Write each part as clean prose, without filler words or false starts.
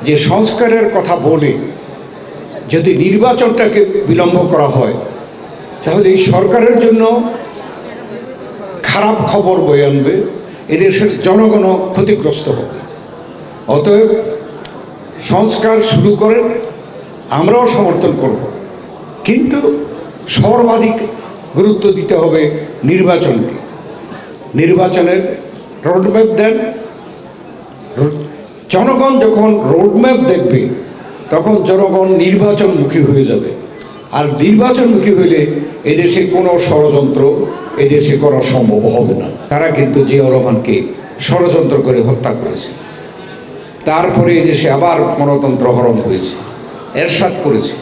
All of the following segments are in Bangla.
যে সংস্কারের কথা বলে যদি নির্বাচনটাকে বিলম্ব করা হয় তাহলে এই সরকারের জন্য খারাপ খবর বয়ে আনবে, এদেশের জনগণও ক্ষতিগ্রস্ত হবে। অতএব সংস্কার শুরু করেন, আমরাও সমর্থন করব, কিন্তু সর্বাধিক গুরুত্ব দিতে হবে নির্বাচনকে। নির্বাচনের রোডম্যাপ দেন। জনগণ যখন রোডম্যাপ দেখবে তখন জনগণ নির্বাচনমুখী হয়ে যাবে। আর নির্বাচনমুখী হইলে এদেশে কোনো ষড়যন্ত্র এদেশে করা সম্ভব হবে না। তারা কিন্তু জিয়াউর রহমানকে ষড়যন্ত্র করে হত্যা করেছে, তারপরে এদেশে আবার গণতন্ত্র হরণ হয়েছে, এরশাদ করেছে।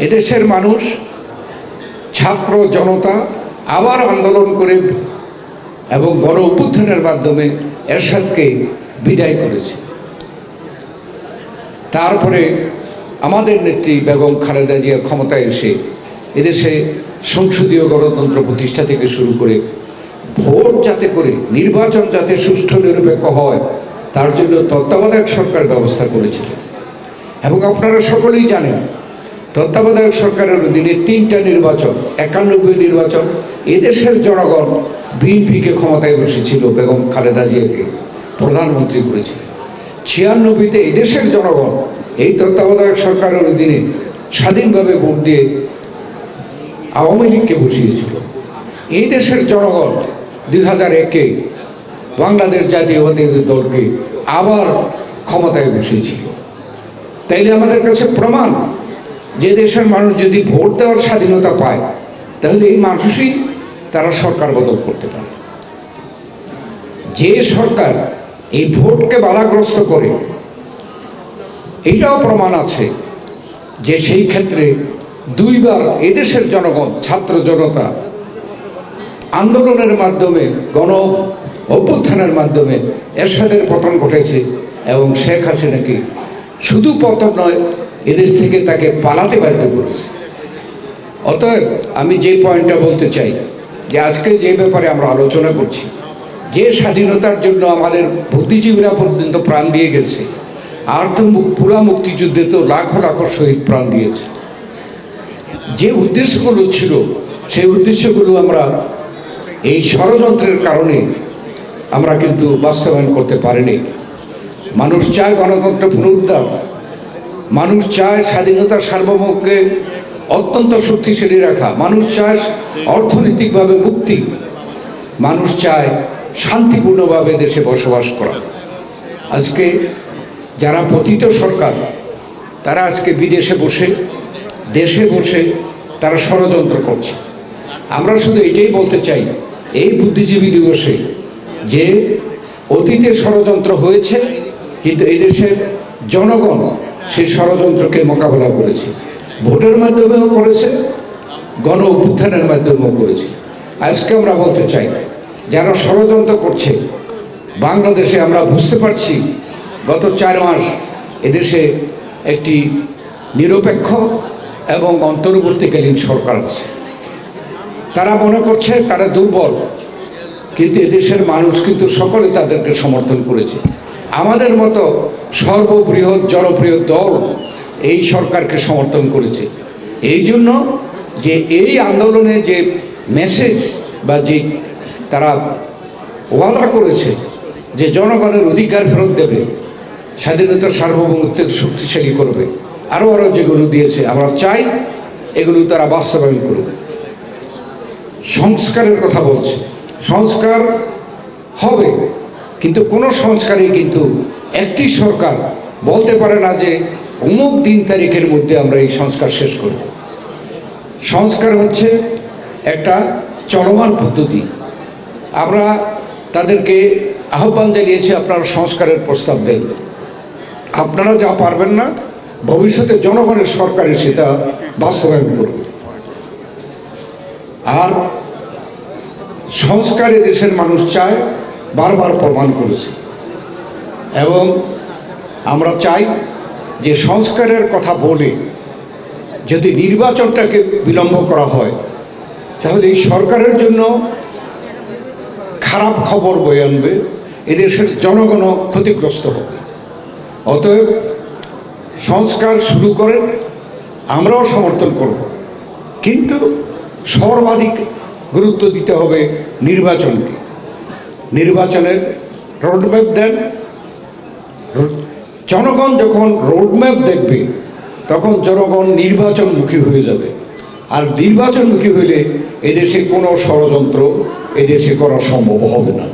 এদেশের মানুষ, ছাত্র জনতা আবার আন্দোলন করে এবং গণ অভ্যুত্থানের মাধ্যমে এরশাদকে বিদায় করেছে। তারপরে আমাদের নেত্রী বেগম খালেদা জিয়া ক্ষমতায় এসে এদেশে সংসদীয় গণতন্ত্র প্রতিষ্ঠা থেকে শুরু করে ভোট যাতে করে নির্বাচন যাতে সুষ্ঠু নিরপেক্ষ হয় তার জন্য তত্ত্বাবধায়ক সরকার ব্যবস্থা করেছিল। এবং আপনারা সকলেই জানেন তত্ত্বাবধায়ক সরকারের অধীনে ৩টা নির্বাচন, ৯১ নির্বাচন এদেশের জনগণ বিএনপিকে ক্ষমতায় বসেছিল, বেগম খালেদা জিয়াকে প্রধানমন্ত্রী করেছিল। ৯৬তে এদেশের জনগণ এই তত্ত্বাবধায়ক সরকারের অধীনে স্বাধীনভাবে ভোট দিয়ে আওয়ামী লীগকে বসিয়েছিল। এই দেশের জনগণ ২০০১-এ বাংলাদেশ জাতীয়তাবাদী দলকে আবার ক্ষমতায় বসিয়েছিল। তাইলে আমাদের কাছে প্রমাণ যে দেশের মানুষ যদি ভোট দেওয়ার স্বাধীনতা পায় তাহলে এই মানুষই তারা সরকার বদল করতে পারে। যে সরকার এই ভোটকে বাধাগ্রস্ত করে, এইটাও প্রমাণ আছে যে সেই ক্ষেত্রে দুইবার এদেশের জনগণ, ছাত্র জনতা আন্দোলনের মাধ্যমে, গণ অভ্যুত্থানের মাধ্যমে এরশাদের পতন ঘটেছে এবং শেখ হাসিনাকে শুধু পতন নয়, এদেশ থেকে তাকে পালাতে বাধ্য করেছে। অতএব আমি যে পয়েন্টটা বলতে চাই যে আজকে যে ব্যাপারে আমরা আলোচনা করছি, যে স্বাধীনতার জন্য আমাদের বুদ্ধিজীবীরা পর্যন্ত প্রাণ দিয়ে গেছে, আর তো পুরা মুক্তিযুদ্ধে তো লাখো লাখো শহীদ প্রাণ দিয়েছে। যে উদ্দেশ্যগুলো ছিল সেই উদ্দেশ্যগুলো আমরা এই ষড়যন্ত্রের কারণে আমরা কিন্তু বাস্তবায়ন করতে পারিনি। মানুষ চায় গণতন্ত্র পুনরুদ্ধার, মানুষ চায় স্বাধীনতার সার্বভৌমকে অত্যন্ত শক্তিশালী রাখা, মানুষ চায় অর্থনৈতিকভাবে মুক্তি, মানুষ চায় শান্তিপূর্ণভাবে দেশে বসবাস করা। আজকে যারা পতিত সরকার তারা আজকে বিদেশে বসে, দেশে বসে তারা ষড়যন্ত্র করছে। আমরা শুধু এটাই বলতে চাই এই বুদ্ধিজীবী দিবসে যে অতীতে ষড়যন্ত্র হয়েছে, কিন্তু এই দেশের জনগণ সেই ষড়যন্ত্রকে মোকাবেলা করেছে, ভোটের মাধ্যমেও করেছে, গণ অভ্যুত্থানের মাধ্যমেও করেছে। আজকে আমরা বলতে চাই যারা ষড়যন্ত্র করছে বাংলাদেশে, আমরা বুঝতে পারছি গত 4 মাস এদেশে একটি নিরপেক্ষ এবং অন্তর্বর্তীকালীন সরকার আছে। তারা মনে করছে তারা দুর্বল, কিন্তু এদেশের মানুষ কিন্তু সকলে তাদেরকে সমর্থন করেছে। আমাদের মতো সর্ববৃহৎ জনপ্রিয় দল এই সরকারকে সমর্থন করেছে। এই জন্য যে এই আন্দোলনে যে মেসেজ বা যে তারা ওয়াদা করেছে যে জনগণের অধিকার ফেরত দেবে, স্বাধীনতার সার্বভৌমত্ব শক্তিশালী করবে, আরও যেগুলো দিয়েছে আমরা চাই এগুলো তারা বাস্তবায়ন করবে। সংস্কারের কথা বলছে, সংস্কার হবে, কিন্তু কোনো সংস্কারই কিন্তু একটি সরকার বলতে পারে না যে অমুক দিন তারিখের মধ্যে আমরা এই সংস্কার শেষ করব। সংস্কার হচ্ছে একটা চলমান পদ্ধতি। আমরা তাদেরকে আহ্বান জানিয়েছি আপনারা সংস্কারের প্রস্তাব দেন, আপনারা যা পারবেন না ভবিষ্যতে জনগণের সরকারে সেটা বাস্তবায়ন করবে। আর সংস্কারে দেশের মানুষ চায়, বারবার প্রমাণ করেছে। এবং আমরা চাই যে সংস্কারের কথা বলে যদি নির্বাচনটাকে বিলম্ব করা হয় তাহলে এই সরকারের জন্য খারাপ খবর বয়ে আনবে, এদেশের জনগণও ক্ষতিগ্রস্ত হবে। অতএব সংস্কার শুরু করেন, আমরাও সমর্থন করব, কিন্তু সর্বাধিক গুরুত্ব দিতে হবে নির্বাচনকে। নির্বাচনের রোডম্যাপ দেন। জনগণ যখন রোডম্যাপ দেখবে তখন জনগণ নির্বাচনমুখী হয়ে যাবে। আর নির্বাচনমুখী হইলে এদেশে কোনো ষড়যন্ত্র এদেশে করা সম্ভব হবে না।